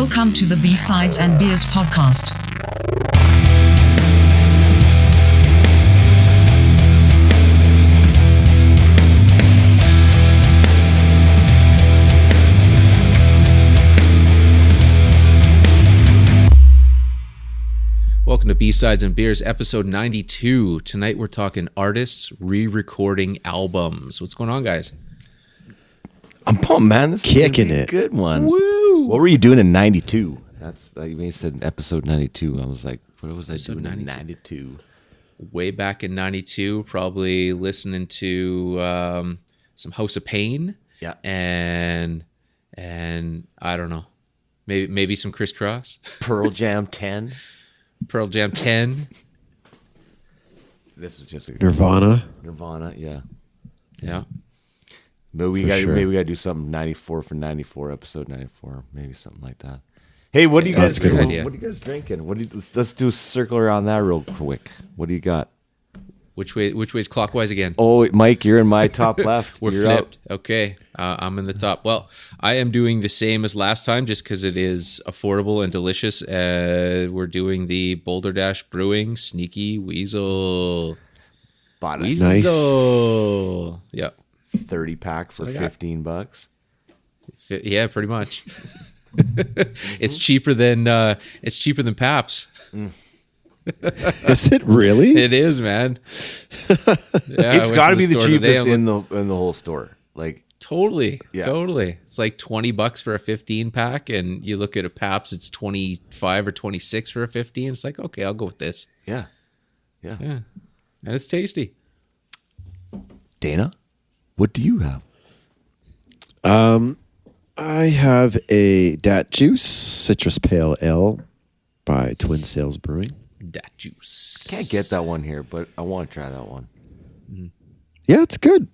Welcome to the B-Sides and Beers podcast. Welcome to B-Sides and Beers, episode 92. Tonight we're talking artists re-recording albums. What's going on, guys? I'm pumped, man. This Kicking is a it. good one. Woo! What were you doing in 92? That's like when you said episode 92. I was like, what was I Episode doing 92. in 92? Way back in 92, probably listening to some House of Pain. Yeah. And I don't know. Maybe some Criss Cross. Pearl Jam 10. Pearl Jam 10. This is just a Nirvana. Nirvana, yeah. Yeah. Maybe we For got sure. maybe we got to do something 94 for 94, episode 94, maybe something like that. Hey, what do you Yeah, guys that's a good drinking? idea. What are you guys drinking? Let's do a circle around that real quick. What do you got? Which way's clockwise again? Oh, Mike, you're in my top left. We're You're flipped. Okay. I'm in the top. Well, I am doing the same as last time just because it is affordable and delicious. We're doing the Boulder Dash Brewing Sneaky Weasel. Bought a Weasel. Yeah. 30 pack for what I got. $15. Yeah, pretty much. It's cheaper than Pabst. Is it really? It is, man. Yeah, It's got to be the cheapest in in the whole store. Like Totally. Yeah. Totally. It's like $20 for a 15 pack, and you look at a Pabst, it's 25 or 26 for a 15. It's like, okay, I'll go with this. yeah. Yeah. And it's tasty. Dana, what do you have? I have a Dat Juice Citrus Pale Ale by Twin Sails Brewing. That juice. Can't get that one here, but I want to try that one. Yeah, it's good.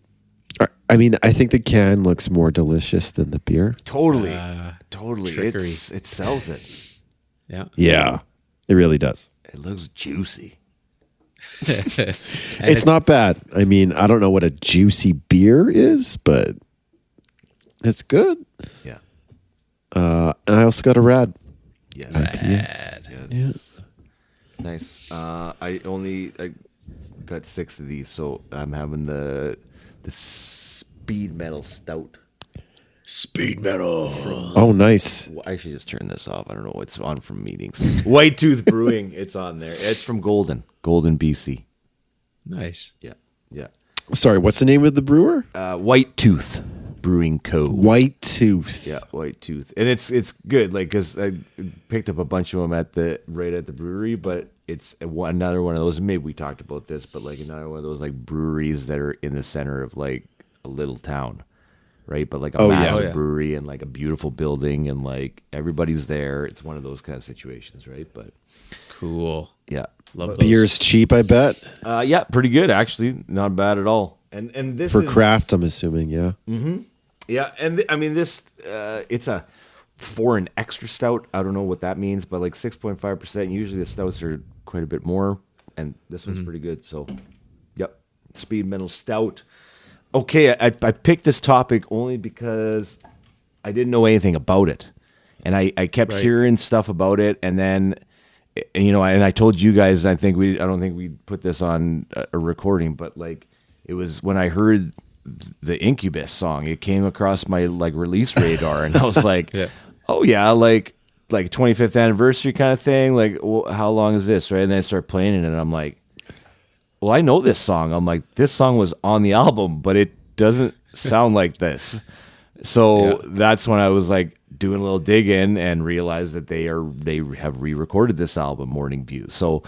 I mean, I think the can looks more delicious than the beer. Totally, totally. trickery. It sells it. Yeah. Yeah, it really does. It looks juicy. And It's not bad. I mean, I don't know what a juicy beer is, but it's good. Yeah. And I also got a rad. Yes. bad. Yeah. Nice. I got 6 of these, so I'm having the speed metal stout. Speed metal. Oh, nice. I should just turn this off. I don't know what's on from meetings. White Tooth Brewing. It's on there. It's from Golden, BC. Nice. Yeah. Sorry, what's the name of the brewer? White Tooth Brewing Co. White Tooth. Yeah, White Tooth, and it's good. Like, cause I picked up a bunch of them right at the brewery, but it's another one of those. Maybe we talked about this, but like another one of those like breweries that are in the center of like a little town, right? But like a massive brewery and like a beautiful building, and like everybody's there. It's one of those kind of situations, right? But Cool. yeah, Love those. Beer's cheap, I bet. yeah, pretty good actually. Not bad at all. And this For is, craft, I'm assuming, yeah. Yeah, and I mean this. It's a foreign extra stout. I don't know what that means, but like 6.5%. Usually the stouts are quite a bit more, and this one's pretty good. So, yep, speed metal stout. Okay, I picked this topic only because I didn't know anything about it, and I kept hearing stuff about it, and then. And, you know, and I told you guys. I don't think we put this on a recording, but like it was when I heard the Incubus song, it came across my like release radar, and I was like, "Oh yeah, like 25th anniversary kind of thing. Like, well, how long is this?" Right? And then I start playing it, and I'm like, "Well, I know this song." I'm like, "This song was on the album, but it doesn't sound like this." So that's when I was like doing a little dig in and realized that they have re-recorded this album, Morning View. So,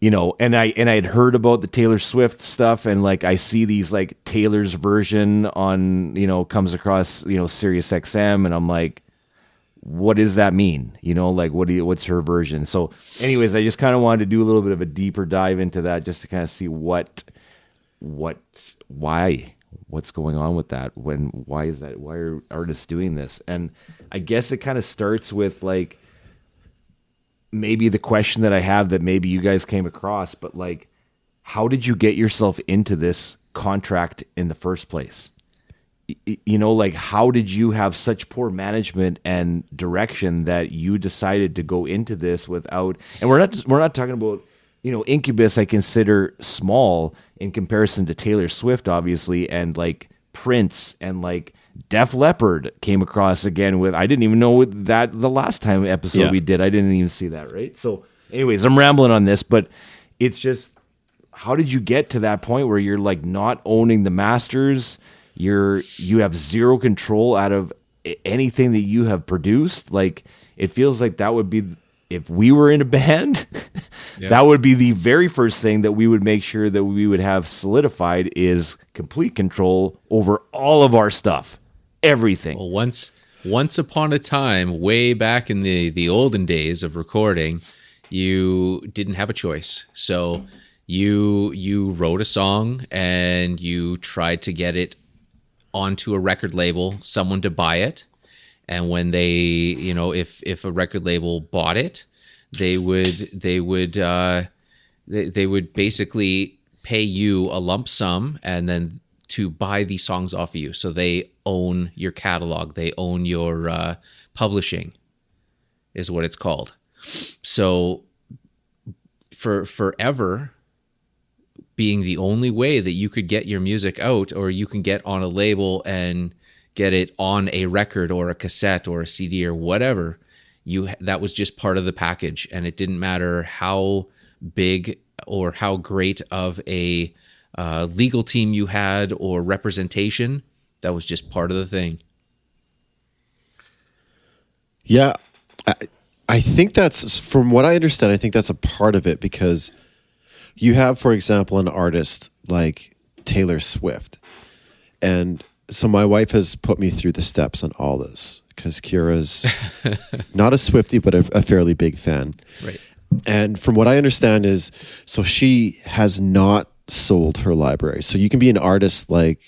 you know, and I had heard about the Taylor Swift stuff, and like I see these like Taylor's version on, you know, comes across, you know, Sirius XM, and I'm like, what does that mean? You know, like what's her version? So anyways, I just kind of wanted to do a little bit of a deeper dive into that just to kind of see what's going on with that. Why is that? Why are artists doing this? And I guess it kind of starts with like maybe the question that I have that maybe you guys came across, but like, how did you get yourself into this contract in the first place? you know, like, how did you have such poor management and direction that you decided to go into this without? And we're not talking about, you know, Incubus. I consider small in comparison to Taylor Swift, obviously, and like Prince and like Def Leppard came across again with. I didn't even know that the last time episode we did. I didn't even see that. Right. So, anyways, I'm rambling on this, but it's just, how did you get to that point where you're like not owning the masters? You have zero control out of anything that you have produced. Like, it feels like that would be, if we were in a band, that would be the very first thing that we would make sure that we would have solidified, is complete control over all of our stuff, everything. Well, once upon a time, way back in the olden days of recording, you didn't have a choice. So you wrote a song and you tried to get it onto a record label, someone to buy it, and when they, you know, if a record label bought it, they would basically pay you a lump sum and then to buy these songs off of you. So they own your catalog, they own your publishing, is what it's called. So for forever, being the only way that you could get your music out, or you can get on a label and get it on a record or a cassette or a CD or whatever, that was just part of the package, and it didn't matter how big or how great of a legal team you had or representation. That was just part of the thing. Yeah, I think that's, from what I understand, I think that's a part of it, because you have, for example, an artist like Taylor Swift. And so my wife has put me through the steps on all this, because Kira's not a Swiftie, but a fairly big fan. Right. And from what I understand is, so she has not sold her library. So you can be an artist like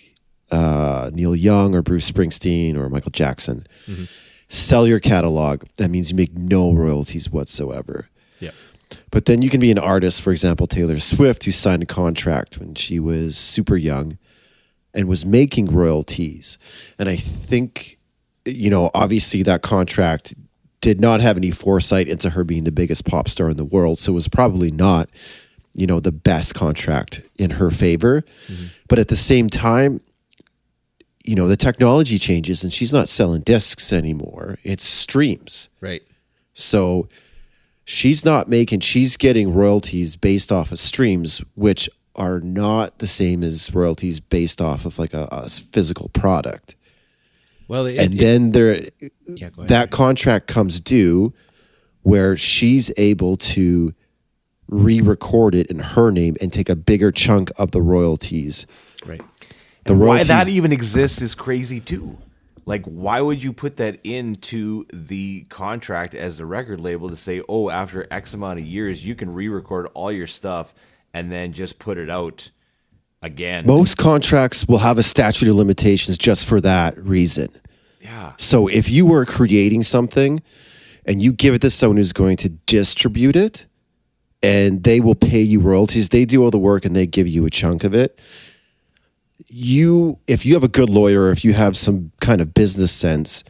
Neil Young or Bruce Springsteen or Michael Jackson. Mm-hmm. Sell your catalog. That means you make no royalties whatsoever. Yeah. But then you can be an artist, for example, Taylor Swift, who signed a contract when she was super young and was making royalties. And I think, you know, obviously that contract did not have any foresight into her being the biggest pop star in the world. So it was probably not, you know, the best contract in her favor. Mm-hmm. But at the same time, you know, the technology changes and she's not selling discs anymore. It's streams. Right. So she's getting royalties based off of streams, which are not the same as royalties based off of like a physical product. Well, that contract comes due where she's able to re-record it in her name and take a bigger chunk of the royalties. Right. And why that even exists is crazy too. Like, why would you put that into the contract as the record label to say, oh, after X amount of years, you can re-record all your stuff and then just put it out again? Most contracts will have a statute of limitations just for that reason. Yeah. So if you were creating something and you give it to someone who's going to distribute it and they will pay you royalties, they do all the work and they give you a chunk of it. If you have a good lawyer, or if you have some kind of business sense,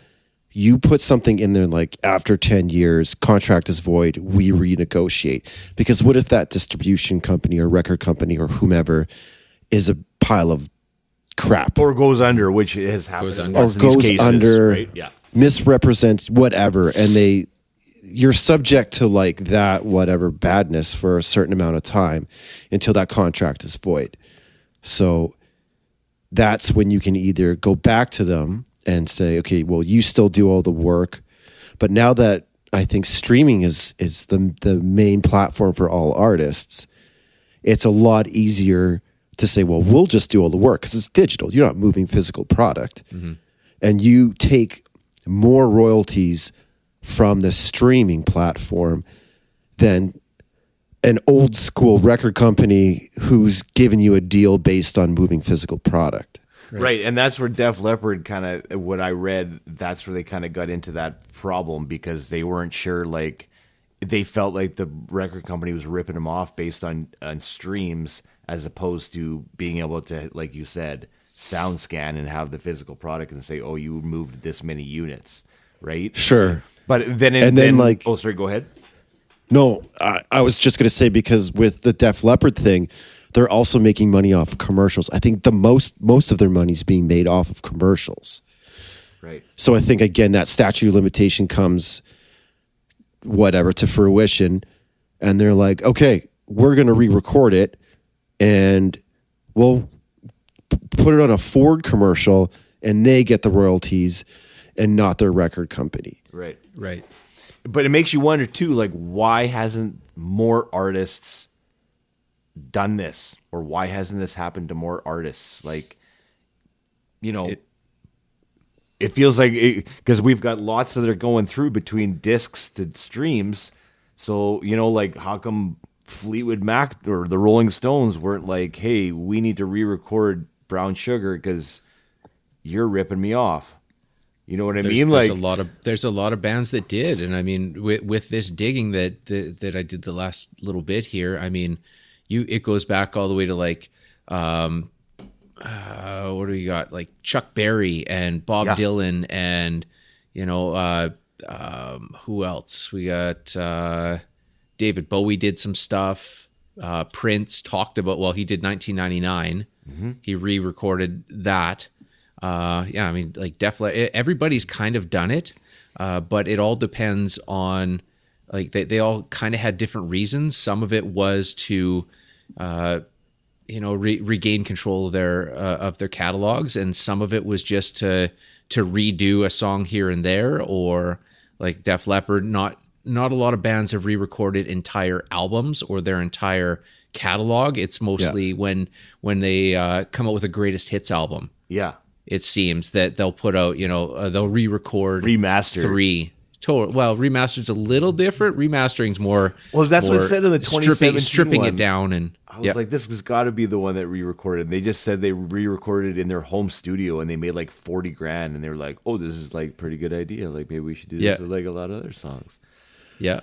you put something in there like, after 10 years, contract is void, we renegotiate. Because what if that distribution company or record company or whomever is a pile of crap? Or goes under, which has happened. Or goes cases, under, right? Yeah. misrepresents, whatever, and you're subject to like that whatever badness for a certain amount of time until that contract is void. So that's when you can either go back to them and say, okay, well, you still do all the work. But now that I think streaming is the main platform for all artists, it's a lot easier to say, well, we'll just do all the work because it's digital. You're not moving physical product. Mm-hmm. And you take more royalties from the streaming platform than an old school record company who's giving you a deal based on moving physical product. Right. And that's where Def Leppard kind of, what I read, that's where they kind of got into that problem, because they weren't sure, like, they felt like the record company was ripping them off based on streams, as opposed to being able to, like you said, sound scan and have the physical product and say, oh, you moved this many units, right? Sure. But then, oh, sorry, go ahead. No, I was just going to say, because with the Def Leppard thing, they're also making money off of commercials. I think the most of their money's being made off of commercials. Right. So I think, again, that statute of limitation comes to fruition, and they're like, okay, we're going to re-record it, and we'll put it on a Ford commercial, and they get the royalties and not their record company. Right. Right. But it makes you wonder too, like, why hasn't more artists done this, or why hasn't this happened to more artists? Like, it feels like, because we've got lots that are going through between discs to streams. So, like, how come Fleetwood Mac or the Rolling Stones weren't like, hey, we need to re-record Brown Sugar because you're ripping me off? You know what I mean? There's Like, there's a lot of bands that did, and I mean, with this digging that I did the last little bit here, I mean, it goes back all the way to like, what do we got? Like Chuck Berry and Bob Dylan, and who else? We got David Bowie did some stuff. Prince talked about, well, he did 1999. Mm-hmm. He re-recorded that. I mean, like, everybody's kind of done it, but it all depends on, like, they all kind of had different reasons. Some of it was to, regain control of their catalogs, and some of it was just to redo a song here and there, or like Def Leppard. Not a lot of bands have re-recorded entire albums or their entire catalog. It's mostly when they come out with a greatest hits album. Yeah. It seems that they'll put out, they'll re-record remastered 3 total. Well, remastered's a little different. Remastering's more. Well, that's what it said in the 2017 stripping one. it down, and I was like, this has got to be the one that re-recorded. They just said they re-recorded in their home studio, and they made like $40,000, and they were like, oh, this is like a pretty good idea. Like, maybe we should do this with like a lot of other songs. Yeah.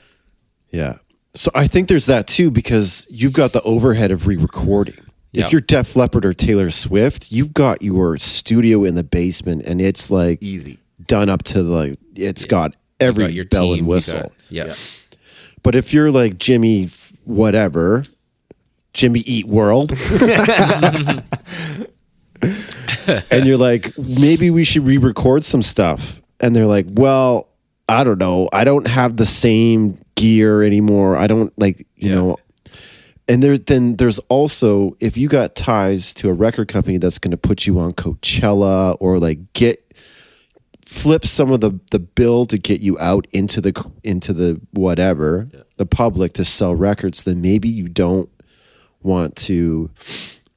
So I think there's that too, because you've got the overhead of re-recording. If you're Def Leppard or Taylor Swift, you've got your studio in the basement, and it's like easy done up to like, it's got every your bell team, and whistle. But if you're like Jimmy Eat World, and you're like, maybe we should re-record some stuff, and they're like, well, I don't know, I don't have the same gear anymore. I don't like, you know. And then there's also, if you got ties to a record company that's going to put you on Coachella, or like flip some of the bill to get you out into the whatever, the public, to sell records, then maybe you don't want to,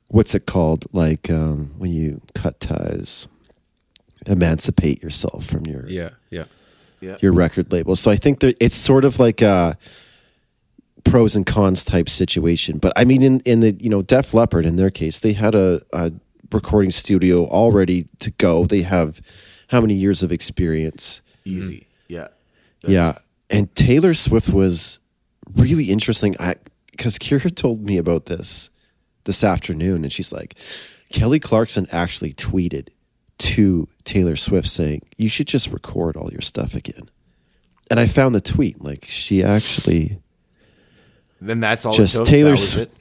what's it called? Like when you cut ties, emancipate yourself from your your record label. So I think that it's sort of like a pros and cons type situation. But I mean, in the Def Leppard, in their case, they had a recording studio all ready to go. They have how many years of experience? Easy. Yeah. And Taylor Swift was really interesting, because Kira told me about this afternoon, and she's like, Kelly Clarkson actually tweeted to Taylor Swift saying, you should just record all your stuff again. And I found the tweet. Like, she actually... Then that's all just it took? Taylor That was it?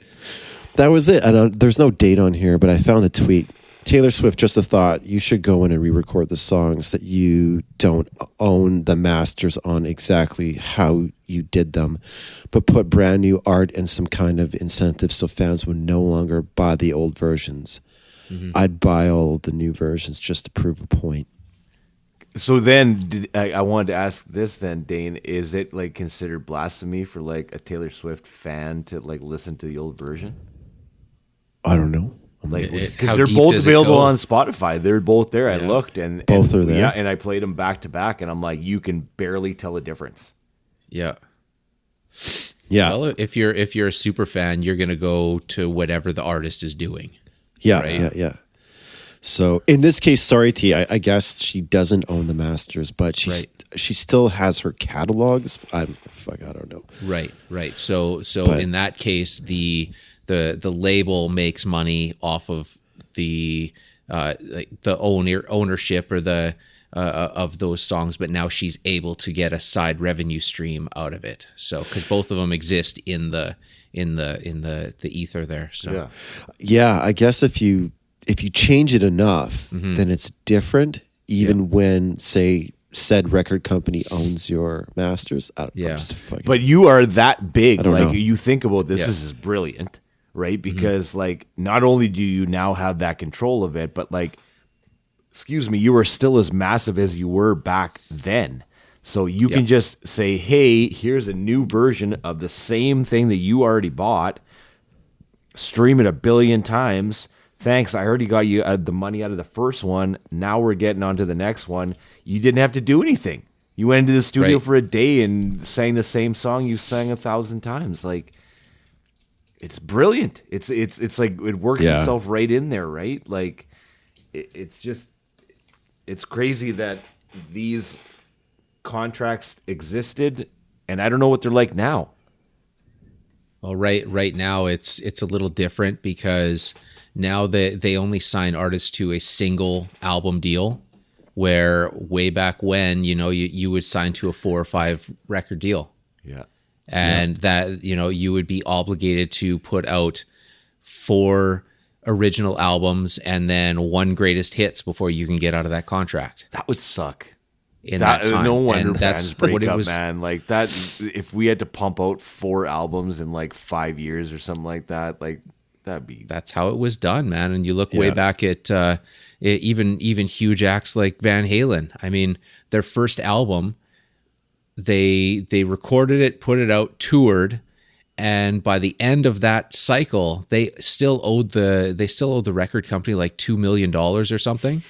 That was it. There's no date on here, but I found the tweet. Taylor Swift, just a thought, you should go in and re-record the songs that you don't own the masters on exactly how you did them, but put brand new art and some kind of incentive so fans would no longer buy the old versions. Mm-hmm. I'd buy all the new versions just to prove a point. So then, I wanted to ask this then, Dane, is it like considered blasphemy for like a Taylor Swift fan to like listen to the old version? I don't know. Like, because they're both available on Spotify. They're both there. I looked, and both are there. Yeah, and I played them back to back, and I'm like, you can barely tell the difference. Yeah. Well, if you're a super fan, you're gonna go to whatever the artist is doing. Yeah, right? yeah. So in this case, sorry T, I guess she doesn't own the masters, but she still has her catalogs. I don't know. Right. So in that case, the label makes money off of the like the ownership or the of those songs, but now she's able to get a side revenue stream out of it. So because both of them exist in the ether there. So yeah, I guess if you change it enough, then it's different. Even when, say, said record company owns your masters. But you are that big. I don't Like know. you think about this, this is brilliant, right? Because like not only do you now have that control of it, but like, excuse me, you are still as massive as you were back then. So you can just say, hey, here's a new version of the same thing that you already bought. Stream it 1 billion times. Thanks, I already got you the money out of the first one. Now we're getting on to the next one. You didn't have to do anything. You went into the studio for a day and sang the same song you sang 1,000 times. Like, it's brilliant. It's like it works itself right in there, right? Like, it's crazy that these contracts existed, and I don't know what they're like now. Well, right now it's a little different because now they only sign artists to a single album deal, where way back when, you would sign to a 4 or 5 record deal. Yeah. And that, you would be obligated to put out 4 original albums and then 1 greatest hits before you can get out of that contract. That would suck. That time. No wonder And bands break up, man. Like that, if we had to pump out 4 albums in like 5 years or something like that, like that's how it was done, man. And you look way back at even huge acts like Van Halen. I mean, their first album, they recorded it, put it out, toured, and by the end of that cycle, they still owed the record company like $2 million or something.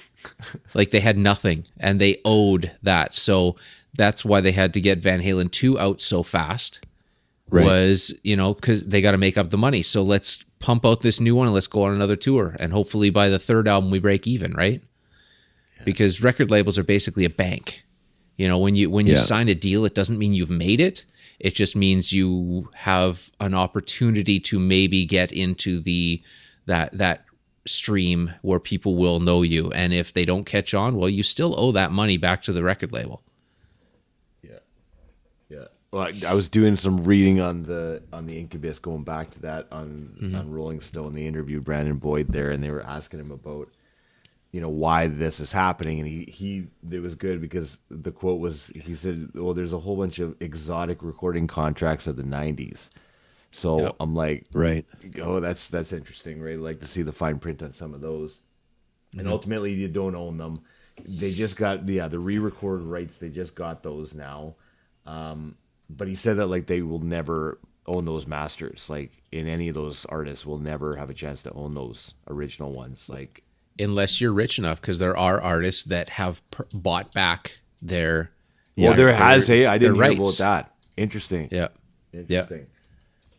Like they had nothing and they owed that. So that's why they had to get Van Halen 2 out so fast. Right. Was, because they got to make up the money. So let's pump out this new one and let's go on another tour. And hopefully by the 3rd album, we break even, right? Yeah. Because record labels are basically a bank. When you sign a deal, it doesn't mean you've made it. It just means you have an opportunity to maybe get into that stream where people will know you. And if they don't catch on, well, you still owe that money back to the record label. Well, I was doing some reading on the Incubus, going back to that on Rolling Stone. They interviewed Brandon Boyd there, and they were asking him about, why this is happening. And it was good because the quote was, he said, well, there's a whole bunch of exotic recording contracts of the 90s. So I'm like, right. Oh, that's interesting, right? I'd like to see the fine print on some of those. And ultimately, you don't own them. They just got the re-recorded rights. They just got those now. But he said that like they will never own those masters. Like in any of those artists will never have a chance to own those original ones. Like unless you're rich enough, because there are artists that have bought back their. Well, there has. Hey, I didn't hear rights. about that. Interesting. Yeah. Interesting. Yeah.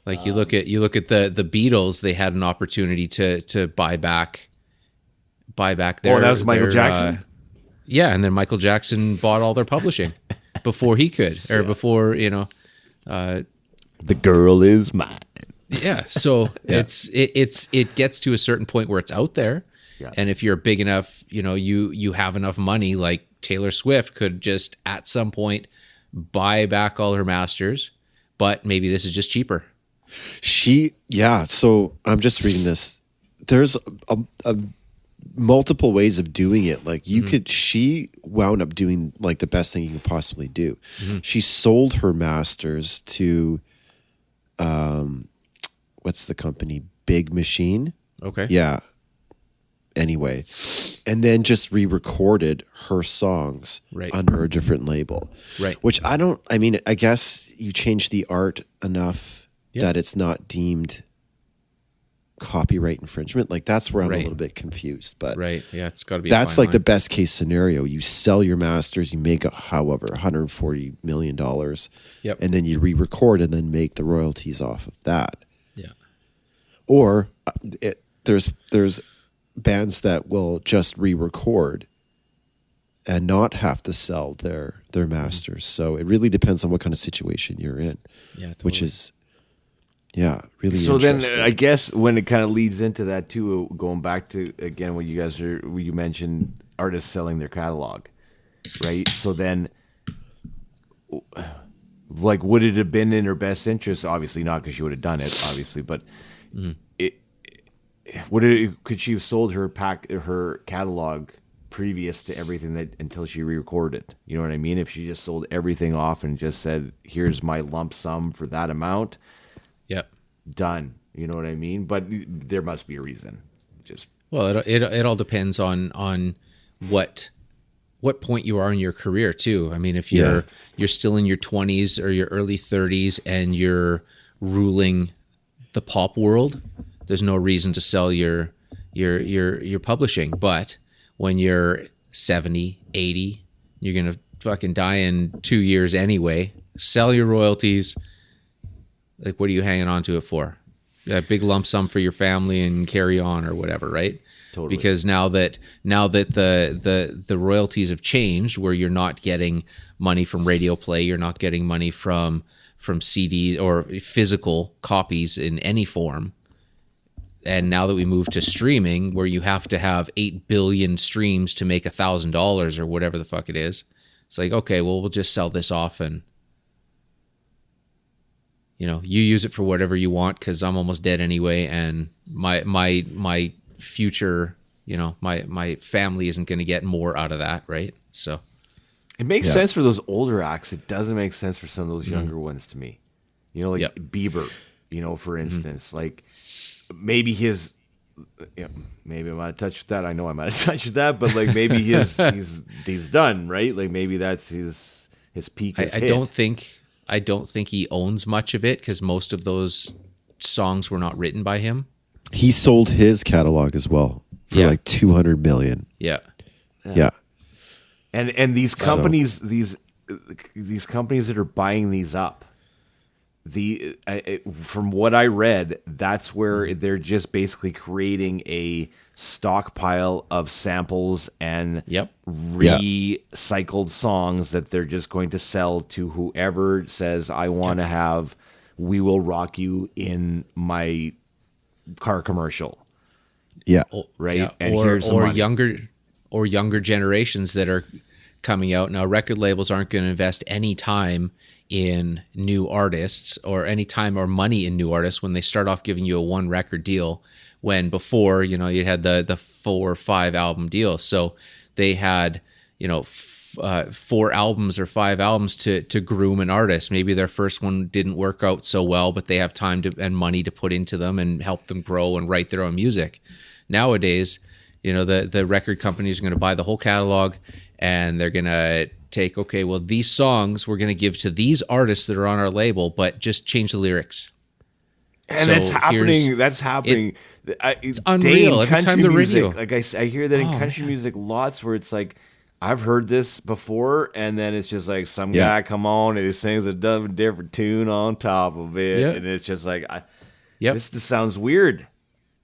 Like you look at the Beatles, they had an opportunity to buy back their. Oh, that was Michael Jackson. Yeah, and then Michael Jackson bought all their publishing before he could, or before the girl is mine. Yeah, so it gets to a certain point where it's out there, and if you're big enough, you have enough money. Like Taylor Swift could just at some point buy back all her masters, but maybe this is just cheaper. So I'm just reading this. There's a multiple ways of doing it. Like she wound up doing like the best thing you could possibly do. She sold her masters to, what's the company? Big Machine. Okay. Yeah. Anyway, and then just re-recorded her songs under a different label. Right. Which I guess you change the art enough that it's not deemed copyright infringement. Like that's where I'm a little bit confused. But it's got to be. That's like the best case scenario. You sell your masters, you make $140 million, and then you re-record and then make the royalties off of that. Yeah. Or there's bands that will just re-record and not have to sell their masters. So it really depends on what kind of situation you're in. Yeah, totally. Which is Yeah, really. So then, interesting. I guess when it kind of leads into that too, going back to again what you mentioned artists selling their catalog, right? So then, like, would it have been in her best interest? Obviously not, because she would have done it, obviously. But could she have sold her catalog previous to everything until she re-recorded? You know what I mean? If she just sold everything off and just said, "Here's my lump sum for that amount," Yep. done. You know what I mean? But there must be a reason. Just Well, it all depends on what point you are in your career too. I mean, if you're still in your 20s or your early 30s and you're ruling the pop world, there's no reason to sell your publishing. But when you're 70, 80, you're going to fucking die in 2 years anyway. Sell your royalties. Like, what are you hanging on to it for? A big lump sum for your family and carry on or whatever, right? Totally. Because now that the royalties have changed, where you're not getting money from radio play, you're not getting money from CD or physical copies in any form. And now that we move to streaming, where you have to have 8 billion streams to make $1,000 or whatever the fuck it is, it's like, okay, well, we'll just sell this off and, you know, you use it for whatever you want, because I'm almost dead anyway, and my future, you know, my family isn't going to get more out of that, right? So it makes sense for those older acts. It doesn't make sense for some of those younger ones to me. You know, like Bieber, you know, for instance, like maybe his, maybe I'm out of touch with that. I know I'm out of touch with that, but like maybe he's done, right? Like maybe that's his peak. I don't think he owns much of it, because most of those songs were not written by him. He sold his catalog as well for like 200 million. Yeah. And these companies, these companies that are buying these up, from what I read, that's where they're just basically creating a stockpile of samples and recycled songs that they're just going to sell to whoever says, "I want to have We Will Rock You in my car commercial." Right. Yeah. And here's the money. younger generations that are coming out now. Record labels aren't going to invest any time in new artists or any time or money in new artists when they start off giving you a 1 record deal, when before, you know, you had the 4 or 5 album deal. So they had, you know, 4 albums or 5 albums to groom an artist. Maybe their first one didn't work out so well, but they have time and money to put into them and help them grow and write their own music. Nowadays, you know, the record companies are going to buy the whole catalog, and they're going to take, okay, well, these songs we're going to give to these artists that are on our label, but just change the lyrics. And So that's happening. That's happening. It's unreal. Every time the radio, like I hear that in country music lots, where it's like, I've heard this before, and then it's just like some guy come on and he sings a different tune on top of it, and it's just like, this sounds weird.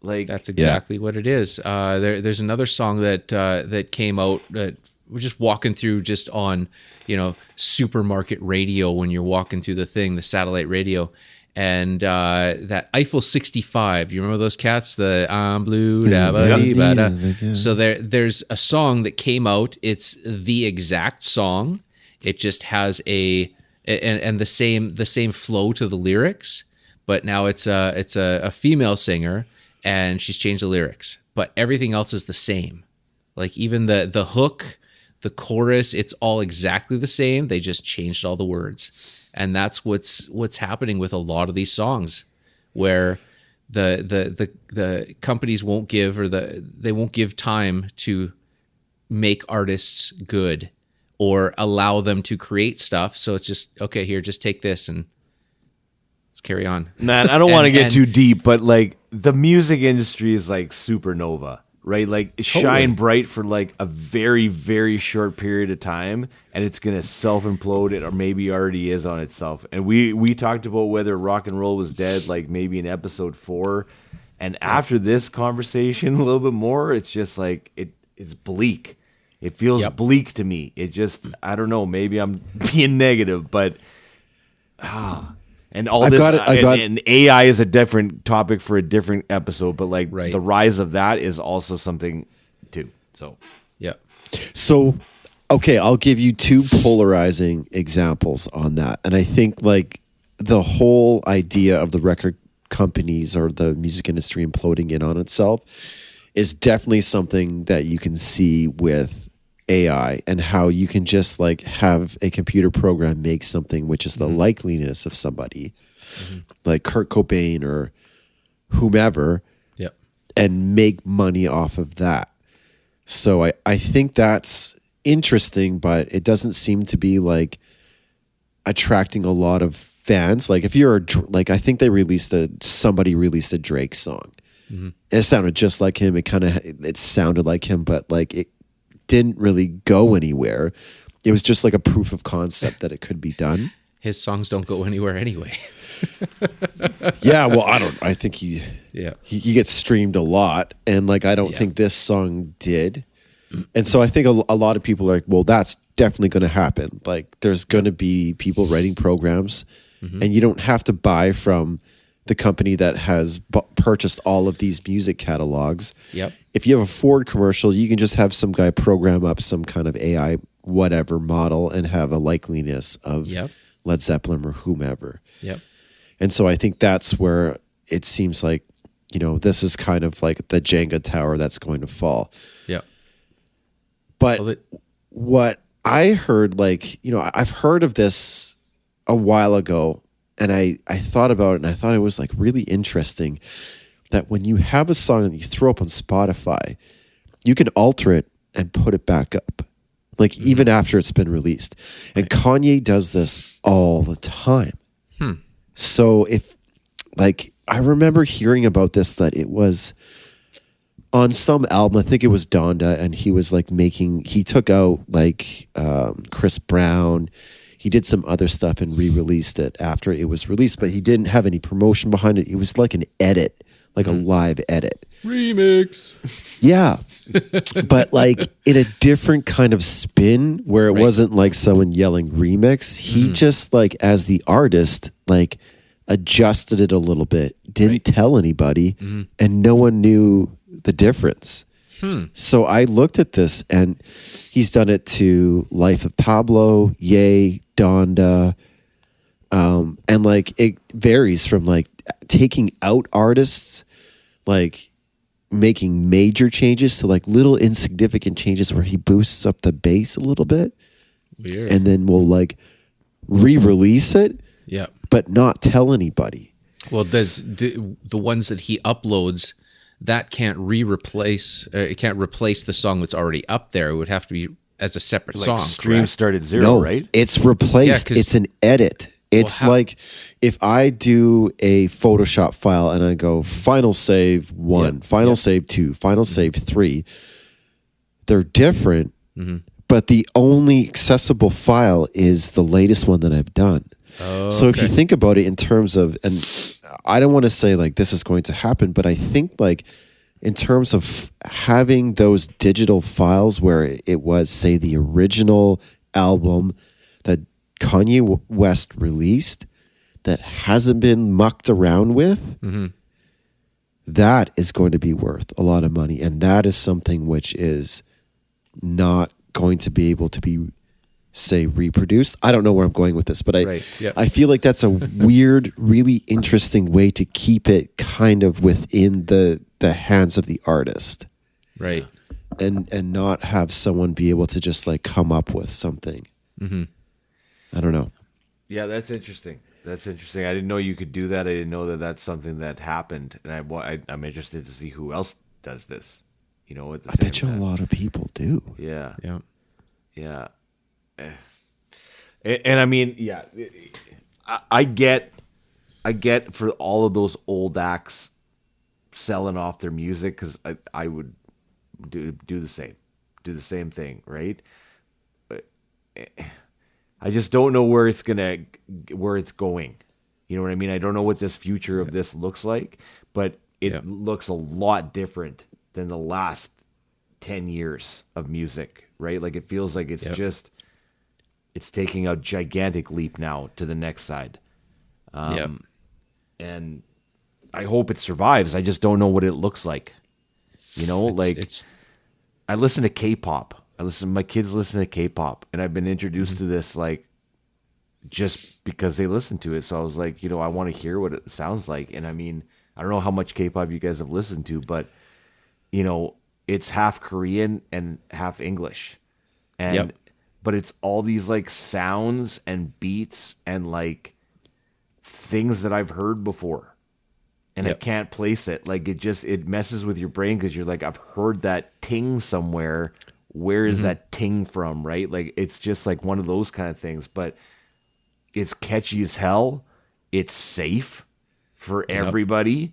Like, that's exactly what it is. There's another song that came out that we're just walking through, just on, you know, supermarket radio when you're walking through the satellite radio. And that Eiffel 65, you remember those cats? The I'm blue, da ba dee ba da. So there's a song that came out. It's the exact song. It just has and the same flow to the lyrics, but now it's a female singer, and she's changed the lyrics. But everything else is the same. Like even the hook, the chorus, it's all exactly the same. They just changed all the words. And that's what's happening with a lot of these songs, where the companies won't give, or they won't give time to make artists good or allow them to create stuff. So it's just, okay, here, just take this and let's carry on. Man, I don't want to get too deep, but like the music industry is like supernova. Right, like shine bright for like a very, very short period of time, and it's gonna self implode it, or maybe already is on itself. And we talked about whether rock and roll was dead, like maybe in episode 4. And after this conversation, a little bit more, it's just like it's bleak. It feels bleak to me. It just, I don't know. Maybe I'm being negative, but And all I've this, got it- I've got- and AI is a different topic for a different episode, but like Right. the rise of that is also something too. So Yeah. So, okay, I'll give you two polarizing examples on that. And I think like the whole idea of the record companies or the music industry imploding in on itself is definitely something that you can see with AI and how you can just like have a computer program make something which is the likeliness of somebody like Kurt Cobain or whomever Yep. and make money off of that. So I think that's interesting, but it doesn't seem to be like attracting a lot of fans. Like if you're like, I think somebody released a Drake song. It sounded just like him. It sounded like him, but like it didn't really go anywhere. It was just like a proof of concept that it could be done. His songs don't go anywhere anyway. Yeah, well, I think he gets streamed a lot, and like I don't think this song did. And so I think a lot of people are like, well, that's definitely going to happen. Like there's going to be people writing programs, and you don't have to buy from the company that has purchased all of these music catalogs. Yep. If you have a Ford commercial, you can just have some guy program up some kind of AI whatever model and have a likeliness of Led Zeppelin or whomever. Yep. And so I think that's where it seems like, this is kind of like the Jenga tower that's going to fall. Yep. But what I heard, I've heard of this a while ago, and I thought about it, and I thought it was like really interesting that when you have a song that you throw up on Spotify, you can alter it and put it back up, like even after it's been released. And Kanye does this all the time. So I remember hearing about this, that it was on some album, I think it was Donda, and he was like he took out like Chris Brown. He did some other stuff and re-released it after it was released, but he didn't have any promotion behind it. It was like an edit, like a live edit. Remix. Yeah. But like in a different kind of spin where it wasn't like someone yelling remix. He just like, as the artist, like adjusted it a little bit, didn't tell anybody, and no one knew the difference. So I looked at this, and he's done it to Life of Pablo, Ye, Donda, and like it varies from like taking out artists, like making major changes, to like little insignificant changes where he boosts up the bass a little bit. Weird. And then we'll like re-release it, but not tell anybody. Well, the ones that he uploads, that can't replace it can't replace the song that's already up there. It would have to be as a separate like song. stream correct? start at zero, No, right? it's replaced. Yeah, 'cause- it's an edit. It's like if I do a Photoshop file and I go final save 1, final save 2, final save 3, they're different, but the only accessible file is the latest one that I've done. So if you think about it in terms of, and I don't want to say like this is going to happen, but I think like in terms of having those digital files where it was, say, the original album that Kanye West released that hasn't been mucked around with, that is going to be worth a lot of money. And that is something which is not going to be able to be, say, reproduced. I don't know where I'm going with this, but I feel like that's a weird, really interesting way to keep it kind of within the hands of the artist. Right. And not have someone be able to just like come up with something. I don't know. Yeah, that's interesting. That's interesting. I didn't know you could do that. I didn't know that that's something that happened, and I'm interested to see who else does this. At the I same bet you a time. lot of people do. Yeah, Yeah. yeah. And I mean, yeah, I get for all of those old acts selling off their music, because I would do the same thing, right? I just don't know where it's going. You know what I mean? I don't know what this future of this looks like, but it looks a lot different than the last 10 years of music, right? Like it feels like it's just, it's taking a gigantic leap now to the next side. And I hope it survives. I just don't know what it looks like. You know, I listen to K-pop. My kids listen to K-pop, and I've been introduced to this like just because they listen to it. So I was like, I want to hear what it sounds like. And I mean, I don't know how much K-pop you guys have listened to, but it's half Korean and half English. And but it's all these like sounds and beats and like things that I've heard before. And I can't place it. Like it messes with your brain because you're like, I've heard that ting somewhere. Where is that ting from? Right? Like it's just like one of those kind of things. But it's catchy as hell. It's safe for everybody.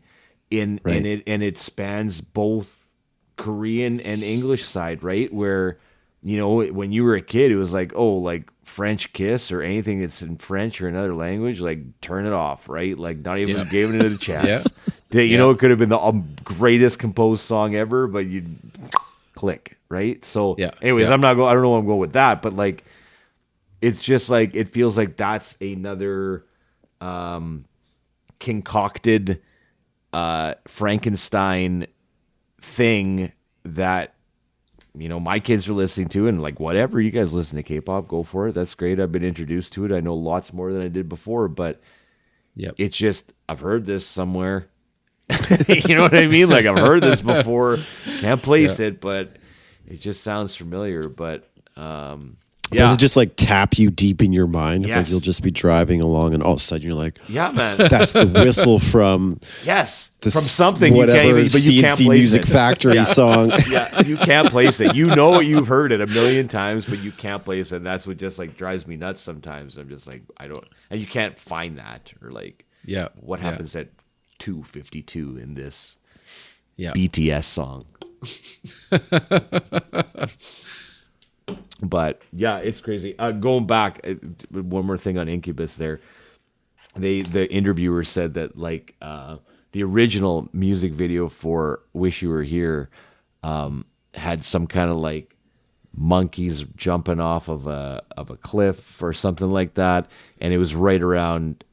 And it spans both Korean and English side, right? Where, when you were a kid, it was like, like French kiss or anything that's in French or another language, like turn it off, right? Like not even giving it a chance. It could have been the greatest composed song ever, but you'd click, right? So anyways, I don't know where I'm going with that, but like, it's just like, it feels like that's another concocted Frankenstein thing that, my kids are listening to, and like, whatever, you guys listen to K-pop, go for it. That's great. I've been introduced to it. I know lots more than I did before, but it's just, I've heard this somewhere. You know what I mean? Like I've heard this before. Can't place it, but it just sounds familiar. But does it just like tap you deep in your mind? Yes. Like you'll just be driving along and all of a sudden you're like, yeah, man, that's the whistle from from something whatever you can't even, but you can't CNC place Music it. Factory song. Yeah, you can't place it. You've heard it a million times, but you can't place it. And that's what just like drives me nuts sometimes. I'm just like, and you can't find that, or like, what happens at 2:52 in this BTS song. But it's crazy. Going back, one more thing on Incubus there. The interviewer said that like the original music video for "Wish You Were Here" had some kind of like monkeys jumping off of a cliff or something like that, and it was right around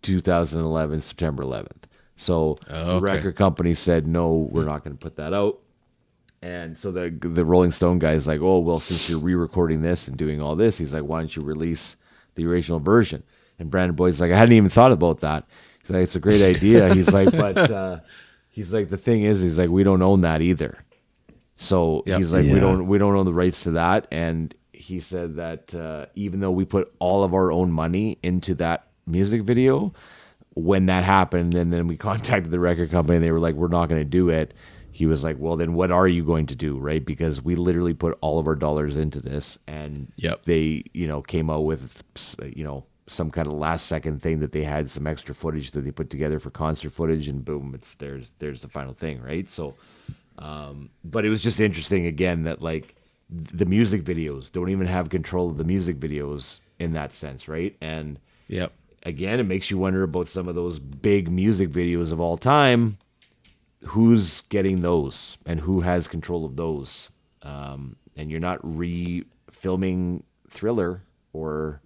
2011, September 11th. So the record company said, no, we're not going to put that out. And so the Rolling Stone guy is like, oh, well, since you're re-recording this and doing all this, he's like, why don't you release the original version? And Brandon Boyd's like, I hadn't even thought about that. He's like, it's a great idea. He's like, but he's like, the thing is, he's like, we don't own that either. So he's like, we don't own the rights to that. And he said that even though we put all of our own money into that music video, when that happened, and then we contacted the record company and they were like, we're not going to do it. He was like, well, then what are you going to do, right? Because we literally put all of our dollars into this, and they, came out with, some kind of last second thing that they had some extra footage that they put together for concert footage, and boom, there's the final thing, right? So, but it was just interesting again that like the music videos don't even have control of the music videos in that sense, right? And again, it makes you wonder about some of those big music videos of all time. Who's getting those and who has control of those? And you're not re-filming Thriller or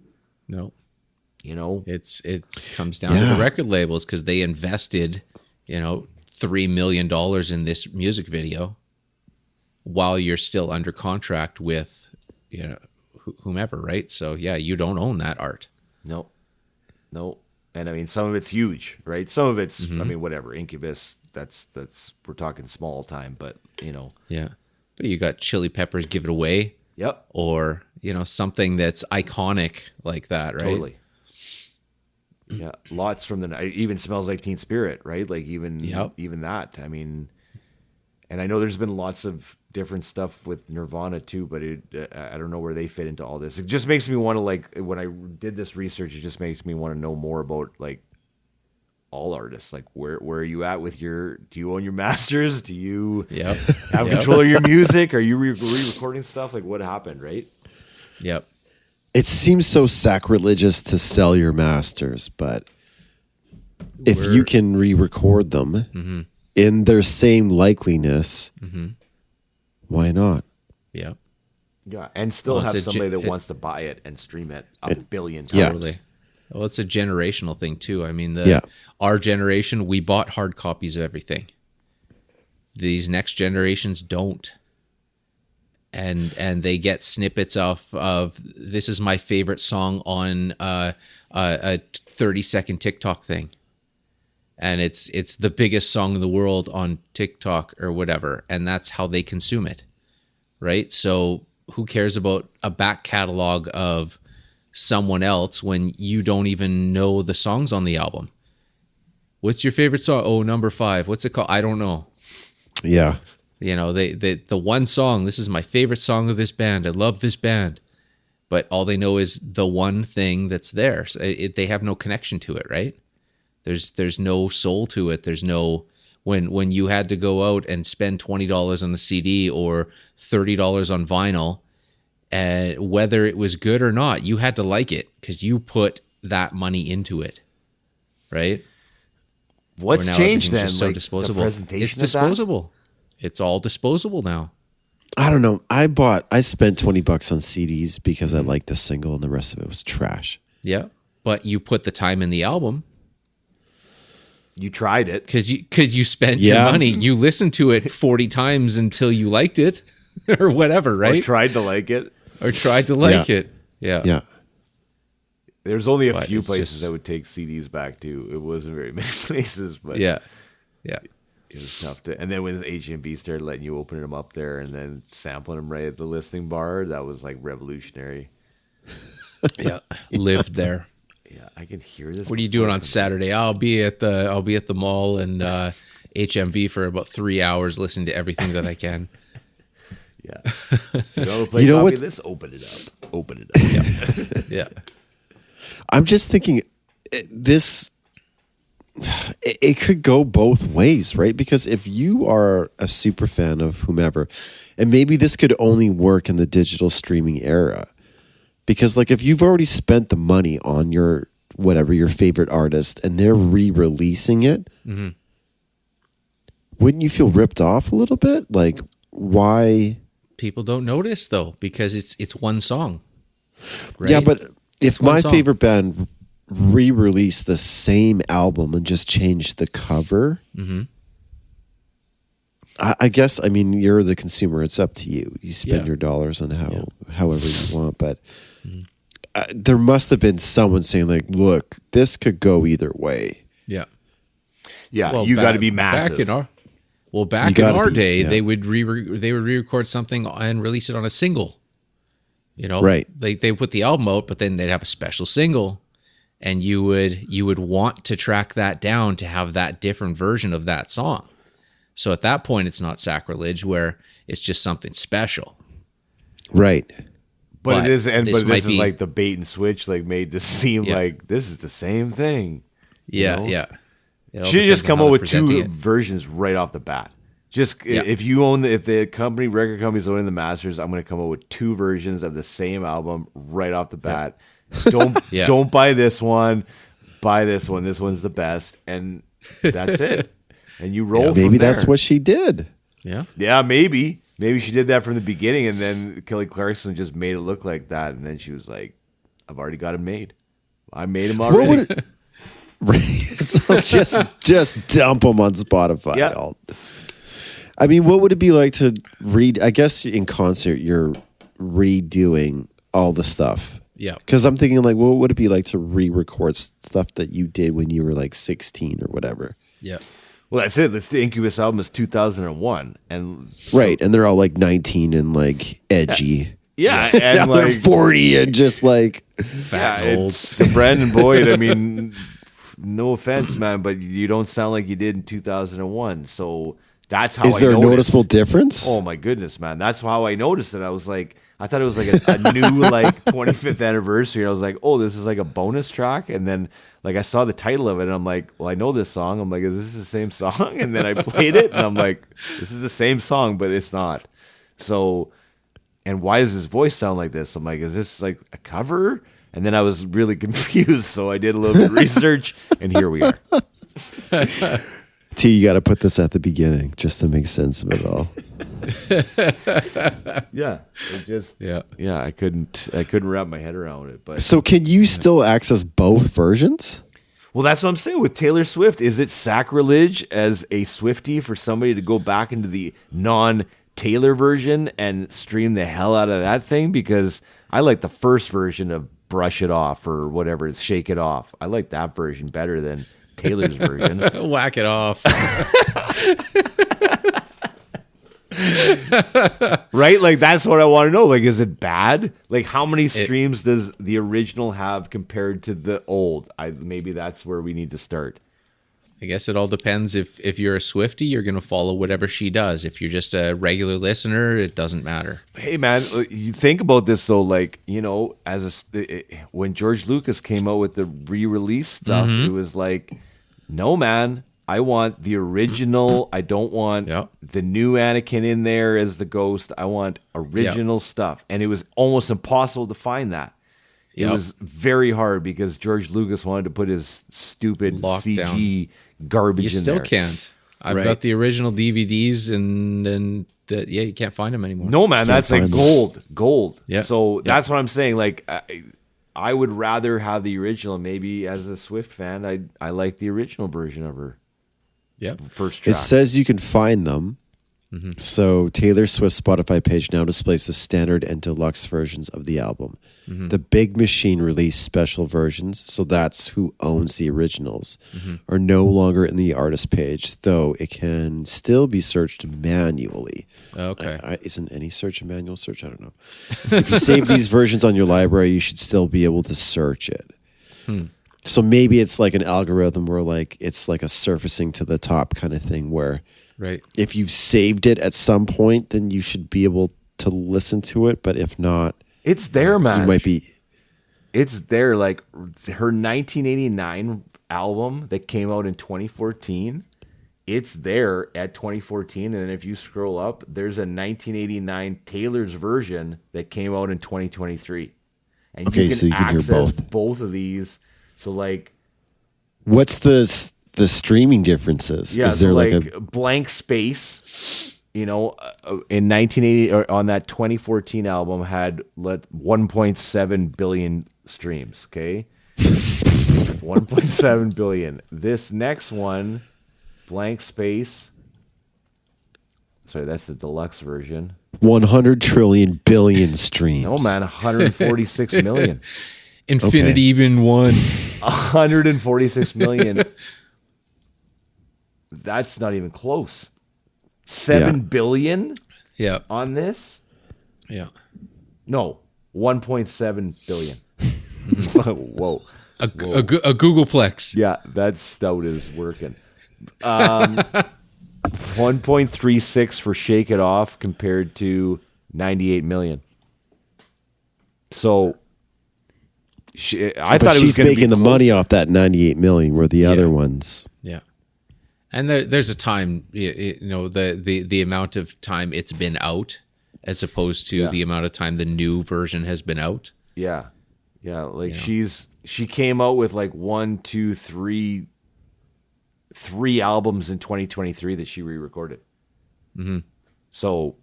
it comes down to the record labels because they invested $3 million in this music video while you're still under contract with whomever, right? So you don't own that art. No. And I mean, some of it's huge, right? Some of it's I mean, whatever, Incubus, that's we're talking small time, but but you got Chili Peppers, Give It Away, or something that's iconic like that, right? Totally. Lots from the even Smells Like Teen Spirit, right? Like even that. I mean, and I know there's been lots of different stuff with Nirvana too, but I don't know where they fit into all this. It just makes me want to, like, when I did this research, it just makes me want to know more about like all artists. Like where are you at with do you own your masters? Do you have control of your music? Are you re-recording stuff? Like what happened, right? Yep. It seems so sacrilegious to sell your masters, but if you can re-record them in their same likeliness, why not? Yeah. Yeah, and still have somebody that wants to buy it and stream it a billion times. Totally. Well, it's a generational thing too. I mean, Yeah. our generation, we bought hard copies of everything. These next generations don't. And they get snippets of this is my favorite song on a 30-second TikTok thing. And it's the biggest song in the world on TikTok or whatever, and that's how they consume it. Right? So who cares about a back catalog of someone else when you don't even know the songs on the album? What's your favorite song? Oh, number 5. What's it called? I don't know. Yeah. You know, the one song, this is my favorite song of this band. I love this band. But all they know is the one thing that's there. So they have no connection to it, right? There's no soul to it. There's no, when you had to go out and spend $20 on a CD or $30 on vinyl, whether it was good or not, you had to like it because you put that money into it, right? What's Now changed everything's then? just so Like, disposable. the presentation It's of that? disposable. It's all disposable now. I don't know. I spent $20 on CDs because I liked the single and the rest of it was trash. Yeah, but you put the time in the album You tried it. because you spent Yeah. your money. You listened to it 40 times until you liked it, or whatever, Or right? tried to like it. Or tried to like Yeah. it. Yeah. Yeah. There's only a But few it's places just- that would take CDs back to. It wasn't very many places, but Yeah. Yeah. it was tough to. And then when HMV started letting you open them up there and then sampling them right at the listening bar, that was like revolutionary. Yeah. Lived there. Yeah, I can hear this. What are you doing on Saturday? I'll be at the mall and HMV for about 3 hours listening to everything that I can. Yeah. You know, play You know copy what- of this? Open it up. Open it up. Yeah. I'm just thinking it could go both ways, right? Because if you are a super fan of whomever, and maybe this could only work in the digital streaming era, because like if you've already spent the money on your whatever your favorite artist and they're re-releasing it, wouldn't you feel ripped off a little bit? Like, why? People don't notice though because it's one song. Right? Yeah, but if one my song. favorite band re-released the same album and just changed the cover, I guess, I mean, you're the consumer. It's up to you. You spend Yeah. your dollars on however you want. But there must have been someone saying, like, look, this could go either way. Yeah. Yeah, Well, you got to back- be massive. Back in our You in gotta our be, day, yeah. they would re-record something and release it on a single. You know, Right. They put the album out, but then they'd have a special single, and you would want to track that down to have that different version of that song. So at that point, it's not sacrilege, where it's just something special. Right. But it is, and this but might this is be- like the bait and switch, like made this seem Yeah. like this is the same thing. Yeah, know? yeah. It all Should just depends on come how out they're with presenting two it. versions right off the bat. Just Yeah. if the record company's owning the masters, I'm going to come out with two versions of the same album right off the bat. Don't Yeah. don't buy this one, buy this one. This one's the best, and that's it. And you roll. Maybe from there. that's what she did. Yeah. Yeah, maybe she did that from the beginning, and then Kelly Clarkson just made it look like that, and then she was like, "I've already got him made. I made him What already." would it, right. So just dump them on Spotify. Yeah. I mean, what would it be like to read? I guess in concert, you're redoing all the stuff. Yeah. Because I'm thinking, like, what would it be like to re-record stuff that you did when you were like 16 or whatever? Yeah. Well, that's it. The Incubus album is 2001, and Right. And they're all like 19 and like edgy. yeah, Now and they're like 40 and just like, Fat yeah, and old. it's the Brandon Boyd. I mean, no offense, man, but you don't sound like you did in 2001. So that's how is I there a noticed. noticeable difference? Oh my goodness, man! That's how I noticed it. I was like, I thought it was like a new like 25th anniversary. And I was like, oh, this is like a bonus track. And then like I saw the title of it, and I'm like, well, I know this song. I'm like, is this the same song? And then I played it, and I'm like, this is the same song, but it's not. So, and why does his voice sound like this? I'm like, is this like a cover? And then I was really confused. So I did a little bit of research, and here we are. T, you got to put this at the beginning just to make sense of it all. Yeah, it just Yeah. I couldn't wrap my head around it. But So can you still access both versions? well, that's what I'm saying with Taylor Swift. Is it sacrilege as a Swiftie for somebody to go back into the non-Taylor version and stream the hell out of that thing? Because I like the first version of Brush It Off or whatever, it's Shake It Off. I like that version better than Taylor's version. Whack it off. Right? Like, that's what I want to know. Like, is it bad? Like, how many streams does the original have compared to the old? Maybe that's where we need to start. I guess it all depends. If you're a Swiftie, you're going to follow whatever she does. If you're just a regular listener, it doesn't matter. Hey, man, you think about this, though, like, you know, when George Lucas came out with the re-release stuff, it was like, no, man, I want the original. I don't want the new Anakin in there as the ghost. I want original stuff. And it was almost impossible to find that. It was very hard because George Lucas wanted to put his stupid CG garbage in there. You still can't. I've got the original DVDs and you can't find them anymore. No, man, that's like gold. Yeah. So that's what I'm saying. Like, I would rather have the original. Maybe as a Swift fan, I like the original version of her. Yep. First track. It says you can find them. So Taylor Swift's Spotify page now displays the standard and deluxe versions of the album. The Big Machine released special versions, so that's who owns the originals, are no longer in the artist page, though it can still be searched manually. Okay. Isn't any search a manual search? I don't know. If you save these versions on your library, you should still be able to search it. So maybe it's like an algorithm where like it's like a surfacing to the top kind of thing where if you've saved it at some point, then you should be able to listen to it. But if not, it's there, man. You might be. It's there. Like her 1989 album that came out in 2014. It's there at 2014, and then if you scroll up, there's a 1989 Taylor's version that came out in 2023, and you can access both of these. So, like, what's the streaming differences? Yeah, is there so like a blank space? You know, in 1980 or on that 2014 album had 1.7 billion streams. Okay, 1.7 billion. This next one, blank space. Sorry, that's the deluxe version. 100 trillion billion streams. No, man, 146 million. Infinity even one. 146 million. That's not even close. 7 billion on this? Yeah. No, 1.7 billion. Whoa. A Googleplex. Yeah, that stout is working. 1.36 for Shake It Off compared to 98 million. So I thought it was going to be making the money off that 98 million where the other ones. Yeah. And there's a time, you know, the amount of time it's been out as opposed to the amount of time the new version has been out. Yeah. Yeah. Like she came out with like 3 albums in 2023 that she re-recorded. Mm-hmm. So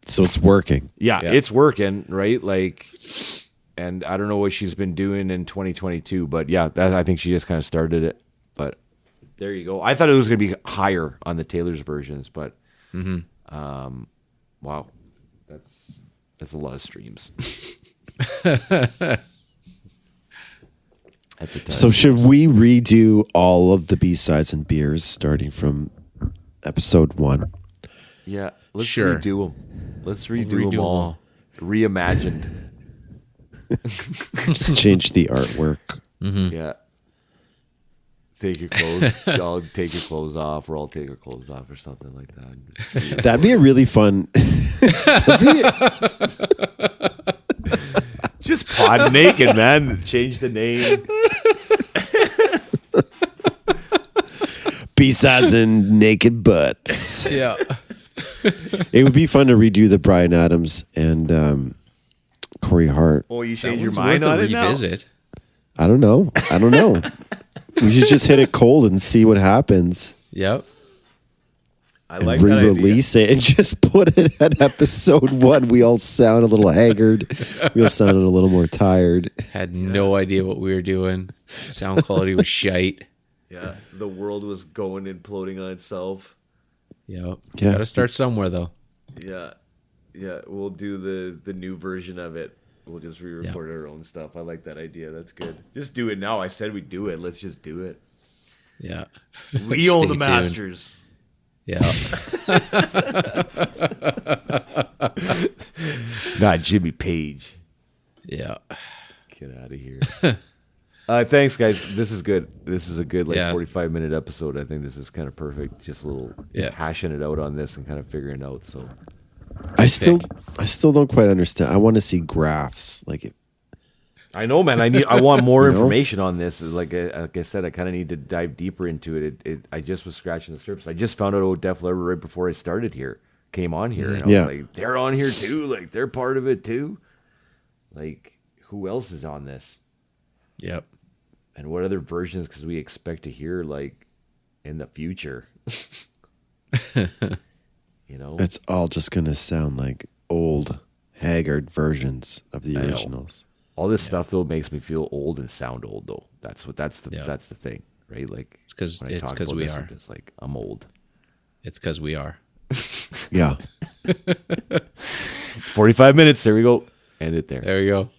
it's working. Yeah, it's working, right? Like, and I don't know what she's been doing in 2022, but yeah, I think she just kind of started it. But there you go. I thought it was going to be higher on the Taylor's versions, but wow, that's a lot of streams. So should we redo all of the B-sides and beers starting from episode 1? Yeah, let's redo them. Let's redo them all. Reimagined. Just change the artwork. Yeah. Take your clothes. Y'all take your clothes off, or I'll take our clothes off, or something like that. That'd be a really fun. Just pod naked, man. Change the name. B-sides and naked butts. Yeah. It would be fun to redo the Bryan Adams and Corey Hart. Oh, you changed your mind on it now? Revisit. I don't know. We should just hit it cold and see what happens. Yep. I and like that idea. re-release it and just put it at episode 1. We all sound a little haggard. We all sounded a little more tired. Had no idea what we were doing. Sound quality was shite. Yeah, the world was going imploding on itself. Yep. Yeah. Got to start somewhere though. Yeah, we'll do the new version of it. We'll just re-record our own stuff. I like that idea. That's good. Just do it now. I said we'd do it. Let's just do it. Yeah. We own the Stay tuned. masters. Yeah. Not Jimmy Page. Yeah. Get out of here. Thanks, guys. This is good. This is a good 45-minute episode. I think this is kind of perfect. Just a little hashing it out on this and kind of figuring it out. So I still don't quite understand. I want to see graphs. Like, I know, man. I want more information on this. Like I said, I kind of need to dive deeper into it. I just was scratching the surface. I just found out about Def Leppard right before I started here. Came on here, and I was like, they're on here too. Like, they're part of it too. Like, who else is on this? Yep. And what other versions because we expect to hear like in the future? You know, it's all just gonna sound like old, haggard versions of the originals. All this stuff though makes me feel old and sound old though. That's the thing, right? Like it's because we are. It's like I'm old. It's because we are. Yeah. 45 minutes. There we go. End it there. There we go.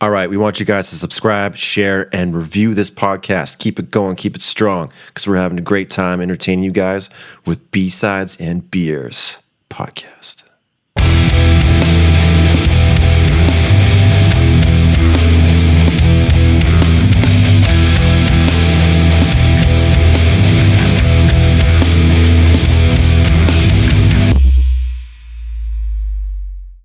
All right. We want you guys to subscribe, share, and review this podcast. Keep it going. Keep it strong because we're having a great time entertaining you guys with B-Sides and Beers podcast.